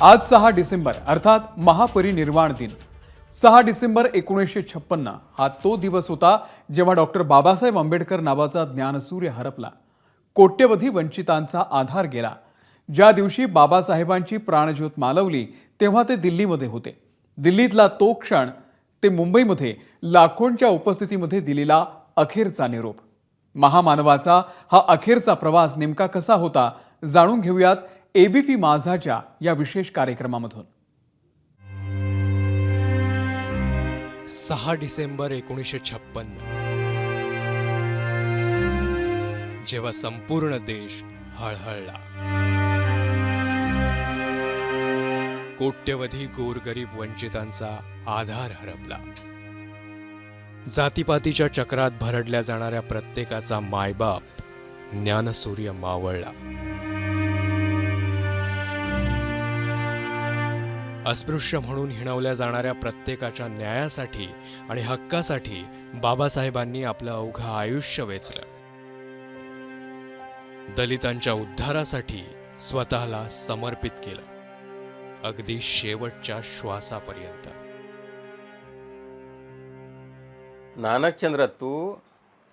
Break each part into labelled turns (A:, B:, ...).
A: आज 6 डिसेंबर अर्थात महापरिनिर्वाण दिन। 6 डिसेंबर 1956 हा तो दिवस होता जेव्हा डॉक्टर बाबासाहेब आंबेडकर नावाचा ज्ञानसूर्य हरपला, कोट्यवधी वंचितांचा आधार गेला। ज्या दिवशी बाबासाहेबांची प्राणज्योत मालवली तेव्हा ते दिल्लीमध्ये होते। दिल्लीतला तो क्षण, ते मुंबईमध्ये लाखोंच्या उपस्थितीमध्ये दिलेला अखेरचा निरोप। महामानवाचा हा अखेरचा प्रवास नेमका कसा होता, जाणून घेऊयात एबीपी माझाच्या या विशेष कार्यक्रमामधून।
B: 6 डिसेंबर 1956 जेव्हा संपूर्ण देश हळहळला, कोट्यवधी गोरगरीब वंचितांचा आधार हरपला, जातीपातीच्या चक्रात भरडल्या जाणाऱ्या प्रत्येकाचा मायबाप ज्ञानसूर्य मावळला, अस्पृश्य म्हणून हिणवल्या जाणाऱ्या प्रत्येकाच्या न्यायासाठी आणि हक्कासाठी बाबासाहेबांनी आपलं अवघं आयुष्य वेचलं। दलितांच्या उद्धारासाठी स्वतःला समर्पित केलं, अगदी शेवटच्या श्वासापर्यंत।
C: नानकचंद्र तू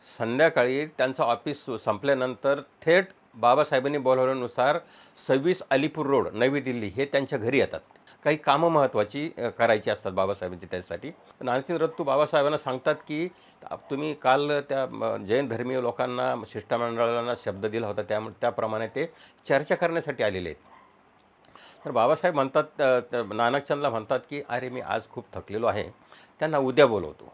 C: संध्याकाळी त्यांचं ऑफिस संपल्यानंतर थेट बाबासाहेबांनी बोलावल्यानुसार 26 अलीपूर रोड नवी दिल्ली हे त्यांच्या घरी येतात। काही कामं महत्त्वाची करायची असतात बाबासाहेबांची, त्यासाठी नानकचंद्र तू बाबासाहेबांना सांगतात की तुम्ही काल त्या जैन धर्मीय लोकांना, शिष्टमंडळाला शब्द दिला होता, त्याप्रमाणे ते चर्चा करण्यासाठी आलेले आहेत। तर बाबासाहेब म्हणतात, नानकचंदला म्हणतात की अरे मी आज खूप थकलेलो आहे, त्यांना उद्या बोलवतो।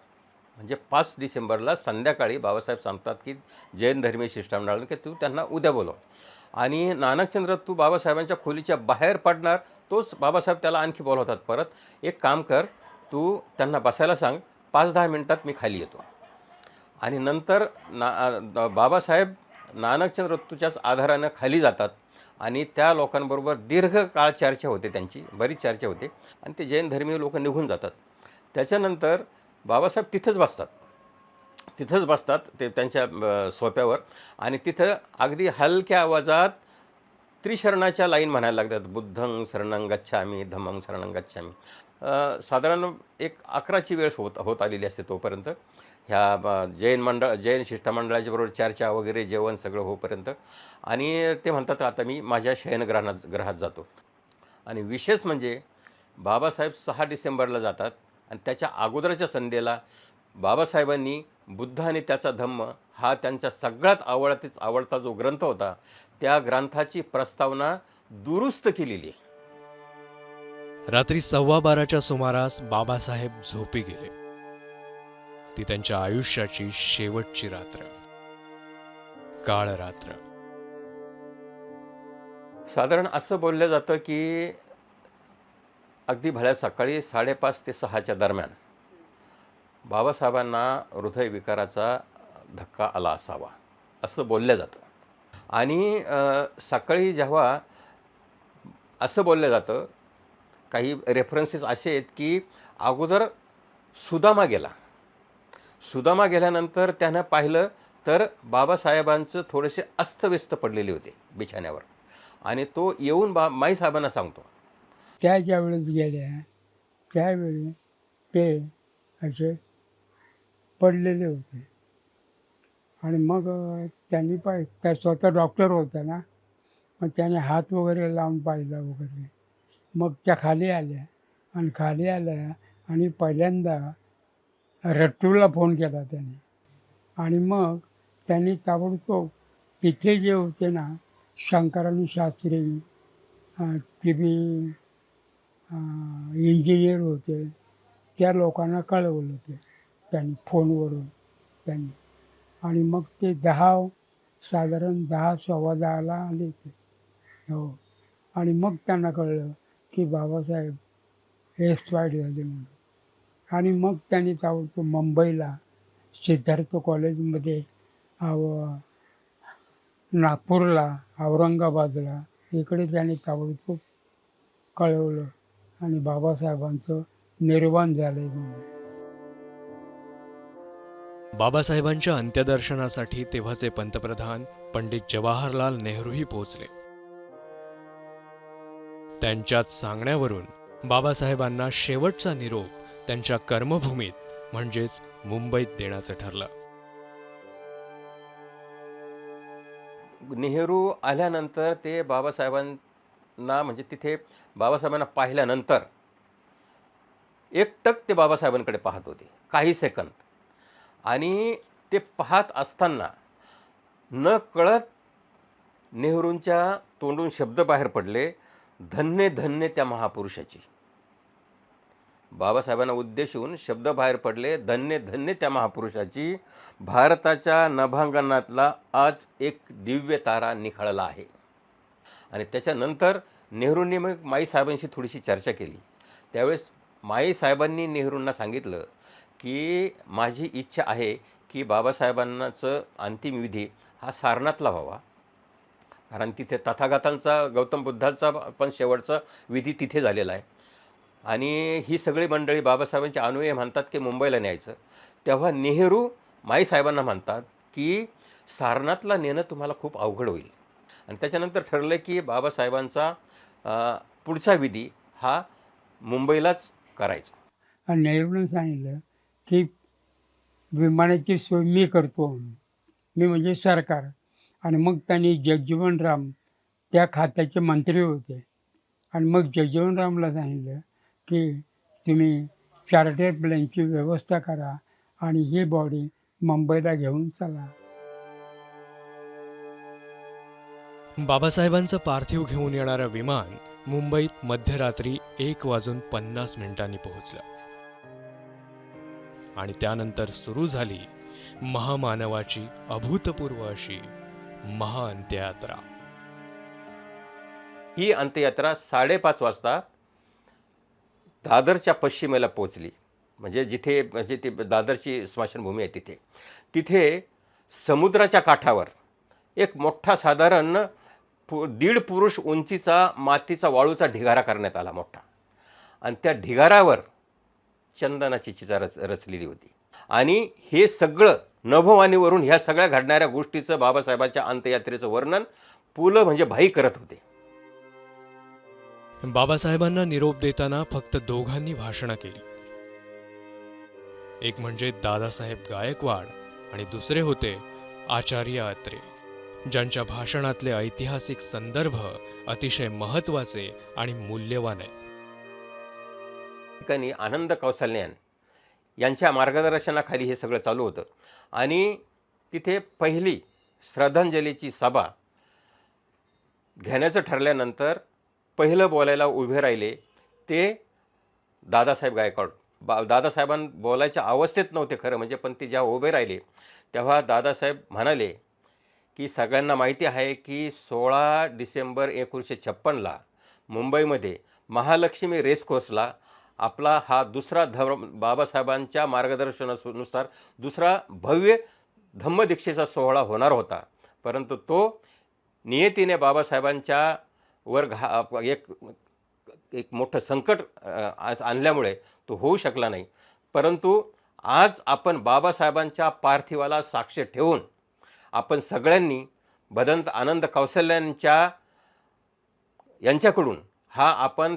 C: म्हणजे 5 डिसेंबरला संध्याकाळी बाबासाहेब सांगतात की जैन धर्मीय शिष्टमंडळाला की तू त्यांना उद्या बोलव। आणि नानकचंद्र तू बाबासाहेबांच्या खोलीच्या बाहेर पडणार, तोच बाबासाहेब त्याला आणखी बोलवतात परत, एक काम कर, तू त्यांना बसायला सांग, 5-10 मिनिटात मी खाली येतो। आणि नंतर बाबासाहेब नानकचंद्र तुच्याच आधारानं खाली जातात आणि त्या लोकांबरोबर दीर्घकाळ चर्चा होते, त्यांची बरीच चर्चा होते आणि ते जैन धर्मीय लोक निघून जातात। त्याच्यानंतर बाबासाहेब तिथंच बसतात ते त्यांच्या सोफ्यावर आणि तिथं अगदी हलक्या आवाजात त्रिशरणाच्या लाईन म्हणायला लागतात, बुद्धं शरणं गच्छामि, धम्मं शरणं गच्छामि। साधारण एक 11ची वेळ होत आलेली असते तोपर्यंत, ह्या जैन शिष्टमंडळाच्या बरोबर चर्चा वगैरे, जेवण सगळं होईपर्यंत। आणि ते म्हणतात आता मी माझ्या शयनगृहात जातो। आणि विशेष म्हणजे बाबासाहेब 6 डिसेंबरला जातात आणि त्याच्या अगोदरच्या संध्येला बाबासाहेबांनी बुद्ध आणि त्याचा धम्म हा त्यांचा सगळ्यात आवडता जो ग्रंथ होता, त्या ग्रंथाची प्रस्तावना दुरुस्त केलेली आहे।
B: रात्री 12:15च्या सुमारास बाबासाहेब झोपी गेले। ती त्यांच्या आयुष्याची शेवटची रात्र, काळ रात्र।
C: साधारण असं बोललं जातं की अगदी भल्या सकाळी 5:30 ते 6च्या दरम्यान बाबासाहेबांना हृदयविकाराचा धक्का आला असावा, असं बोललं जातं। आणि सकाळी जेव्हा असं बोललं जातं, काही रेफरन्सेस असे आहेत की अगोदर सुदामा गेल्यानंतर त्यानं पाहिलं तर बाबासाहेबांचं थोडेसे अस्तव्यस्त पडलेले होते बिछाण्यावर, आणि तो येऊन माईसाहेबांना सांगतो।
D: त्याच्या वेळेस गेल्या त्यावेळी ते असे पडलेले होते आणि मग त्यांनी त्या स्वतः डॉक्टर होता ना, मग त्याने हात वगैरे लावून पाहिलं वगैरे, मग त्या खाली आल्या आणि पहिल्यांदा रट्टूला फोन केला त्याने। आणि मग त्यांनी ताबडतोब तिथे जे होते ना, शंकरानी शास्त्री, टीबी इंजिनियर होते, त्या लोकांना कळवलं ते त्यांनी फोनवरून त्यांनी। आणि मग ते साधारण 10, 10:15ला आले ते, हो। आणि मग त्यांना कळलं की बाबासाहेब एक्सपायर्ड झाले म्हणून। आणि मग त्यांनी ताबडतोब मुंबईला सिद्धार्थ कॉलेजमध्ये, नागपूरला, औरंगाबादला, इकडे त्यांनी ताबडतोब कळवलं आणि बाबासाहेबांचं निर्वाण झालंय म्हणून।
B: बाबासाहेबांच्या अंत्यदर्शनासाठी तेव्हाचे पंतप्रधान पंडित जवाहरलाल नेहरूही पोहोचले। त्यांच्याच सांगण्यावरून बाबासाहेबांना शेवटचा निरोप त्यांच्या कर्मभूमीत म्हणजेच मुंबईत देण्याचं ठरलं.
C: नेहरू आल्यानंतर ते बाबासाहेबांना म्हणजे तिथे बाबासाहेबांना पाहिल्यानंतर एकटक ते बाबासाहेबांकडे पाहत होते काही सेकंद. आणि ते पाहत असताना न कळत नेहरूंच्या तोंडून शब्द बाहेर पडले, धन्य धन्य त्या महापुरुषाची. बाबासाहेबांना उद्देशून शब्द बाहेर पडले, धन्य धन्य त्या महापुरुषाची. भारताच्या नभांगणातला आज एक दिव्य तारा निखळला आहे. आणि त्याच्यानंतर नेहरूंनी मग माईसाहेबांशी थोडीशी चर्चा केली. त्यावेळेस माईसाहेबांनी नेहरूंना सांगितलं की माझी इच्छा आहे की बाबासाहेबांनाचं अंतिम विधी हा सारनाथला व्हावा, कारण तिथे तथागतांचा गौतम बुद्धाचा पण शेवटचा विधी तिथे झालेला आहे. आणि ही सगळी मंडळी बाबासाहेबांचे अनुयायी म्हणतात की मुंबईला न्यायचं. तेव्हा नेहरू माईसाहेबांना म्हणतात की सारनाथला नेणं तुम्हाला खूप अवघड होईल. आणि त्याच्यानंतर ठरलं की बाबासाहेबांचा पुढचा विधी हा मुंबईलाच करायचा.
D: आणि नेहरूने सांगितलं की विमानाची सोय मी करतो म्हणून. मी म्हणजे सरकार. आणि मग त्यांनी जगजीवनराम त्या खात्याचे मंत्री होते. आणि मग जगजीवनरामला सांगितलं की तुम्ही चार्टर प्लेनची व्यवस्था करा आणि ही बॉडी मुंबईला घेऊन चला.
B: बाबासाहेबांचं पार्थिव घेऊन येणारं विमान मुंबईत मध्यरात्री 1:50 पोहोचलं. आणि त्यानंतर सुरू झाली महामानवाची अभूतपूर्व अशी महाअंत्ययात्रा.
C: ही अंत्ययात्रा 5:30 वाजता दादरच्या पश्चिमेला पोचली. म्हणजे ती दादरची स्मशानभूमी आहे तिथे समुद्राच्या काठावर एक मोठा साधारण 1.5 पुरुष उंचीचा मातीचा वाळूचा ढिगारा करण्यात आला मोठा. आणि त्या ढिगारावर चंदनाची चिता रचलेली होती. आणि हे सगळं नभोवाणीवरून ह्या सगळ्या घडणाऱ्या गोष्टीचं बाबासाहेबांच्या अंत्ययात्रेचं वर्णन पु ल म्हणजे भाई करत होते.
B: बाबासाहेबांना निरोप देताना फक्त दोघांनी भाषणं केली. एक म्हणजे दादासाहेब गायकवाड आणि दुसरे होते आचार्य अत्रे, ज्यांच्या भाषणातले ऐतिहासिक संदर्भ अतिशय महत्त्वाचे आणि मूल्यवान आहेत.
C: ठिकाणी आनंद कौशल्यान यांच्या मार्गदर्शनाखाली हे सगळं चालू होतं. आणि तिथे पहिली श्रद्धांजलीची सभा घेण्याचं ठरल्यानंतर पहिलं बोलायला उभे राहिले ते दादासाहेब गायकवाड. दादासाहेबां बोलायच्या अवस्थेत नव्हते खरं म्हणजे, पण ते जेव्हा उभे राहिले तेव्हा दादासाहेब म्हणाले की सगळ्यांना माहिती आहे की 16 डिसेंबर 1956ला मुंबईमध्ये महालक्ष्मी रेसकोर्सला आपला हा दुसरा बाबासाहेबांच्या मार्गदर्शनानुसार दुसरा भव्य धम्मदीक्षेचा सोहळा होणार होता. परंतु तो नियतीने बाबासाहेबांच्या वर एक मोठं संकट आणल्यामुळे तो होऊ शकला नाही. परंतु आज आपण बाबासाहेबांच्या पार्थिवाला साक्ष ठेवून आपण सगळ्यांनी भदंत आनंद कौशल्यांच्या यांच्याकडून हा आपण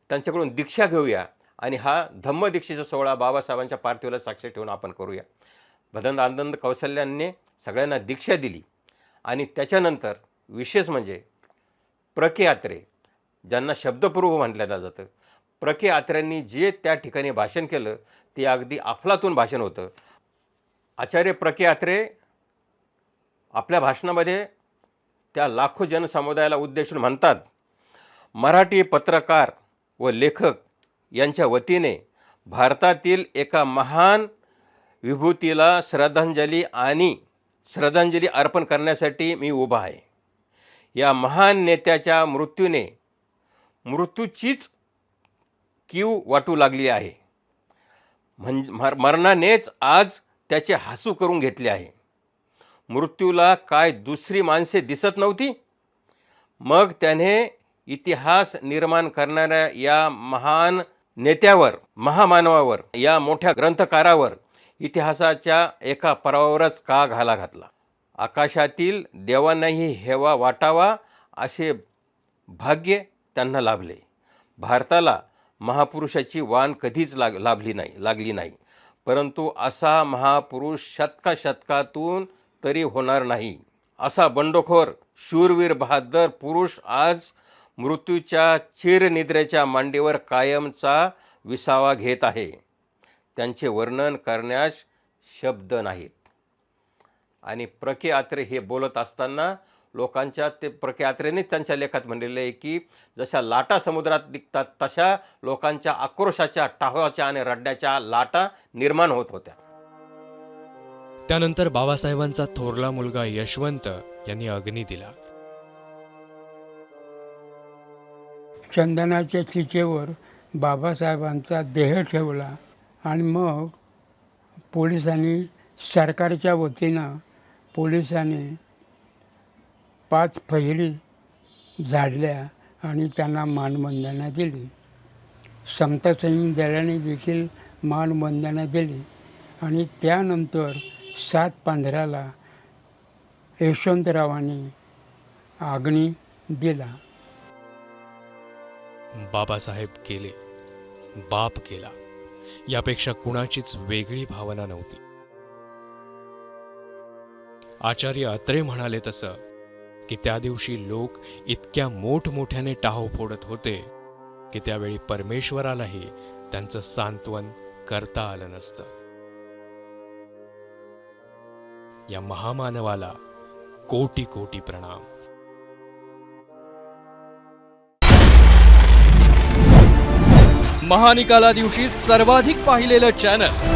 C: त्यांच्याकडून दीक्षा घेऊया आणि हा धम्मदीक्षेचा सोहळा बाबासाहेबांच्या पार्थिवाला साक्ष ठेवून आपण करूया. भदंत आनंद कौशल्यांनी सगळ्यांना दीक्षा दिली. आणि त्याच्यानंतर विशेष म्हणजे प्र के अत्रे, ज्यांना शब्दपूर्व म्हटलं जातं, प्र के अत्र्यांनी जे त्या ठिकाणी भाषण केलं ते अगदी अफलातून भाषण होतं. आचार्य प्र के अत्रे आपल्या भाषणामध्ये त्या लाखो जनसमुदायाला उद्देशून म्हणतात, मराठी पत्रकार व लेखक यांच्या वतीने भारतातील एका महान विभूतीला श्रद्धांजली अर्पण करण्यासाठी मी उभा आहे. या महान नेत्याच्या मृत्यूने मृत्यूचीच कीव वाटू लागली आहे. मरणानेच आज त्याचे हासू करून घेतले आहे. मृत्यूला काय दुसरी माणसे दिसत नव्हती? मग त्याने इतिहास निर्माण करणाऱ्या या महान नेत्यावर, महामानवावर, या मोठ्या ग्रंथकारावर इतिहासाच्या एका पर्वावरच का घाला घातला? आकाशातील देवांनाही हेवा वाटावा असे भाग्य त्यांना लाभले. भारताला महापुरुषाची वाण कधीच लागली नाही, परंतु असा महापुरुष शतकातून तरी होणार नाही. असा बंडखोर शूरवीर बहादर पुरुष आज मृत्यूच्या चिरनिद्रेच्या मांडीवर कायमचा विसावा घेत आहे. त्यांचे वर्णन करण्यास शब्द नाहीत. आणि प्र के अत्रे हे बोलत असताना लोकांच्या ते प्र के अत्रेने त्यांच्या लेखात म्हणलेले आहे की जशा लाटा समुद्रात दिसतात तशा लोकांच्या आक्रोशाच्या, टाहाच्या आणि रडण्याच्या लाटा निर्माण होत होत्या.
B: त्यानंतर बाबासाहेबांचा थोरला मुलगा यशवंत यांनी अग्नी दिला.
D: चंदनाच्या चिचेवर बाबासाहेबांचा देह ठेवला आणि मग पोलिसांनी, सरकारच्या वतीनं पोलिसांनी 5 फैरी झाडल्या आणि त्यांना मानवंदना दिली. समता सैनिक दलाने देखील मानवंदना दिली. आणि त्यानंतर 7/15 यशवंतरावांनी अग्नी दिला.
B: बाबासाहेब गेले, बाप केला, यापेक्षा कुणाचीच वेगळी भावना नव्हती. आचार्य अत्रे म्हणाले तसं की त्या दिवशी लोक इतक्या मोठमोठ्याने टाहो फोडत होते की त्यावेळी परमेश्वरालाही त्यांचं सांत्वन करता आलं नसतं. या महामानवाला कोटी कोटी प्रणाम. महानिकाला दिवशी सर्वाधिक पाहिलेलं चॅनल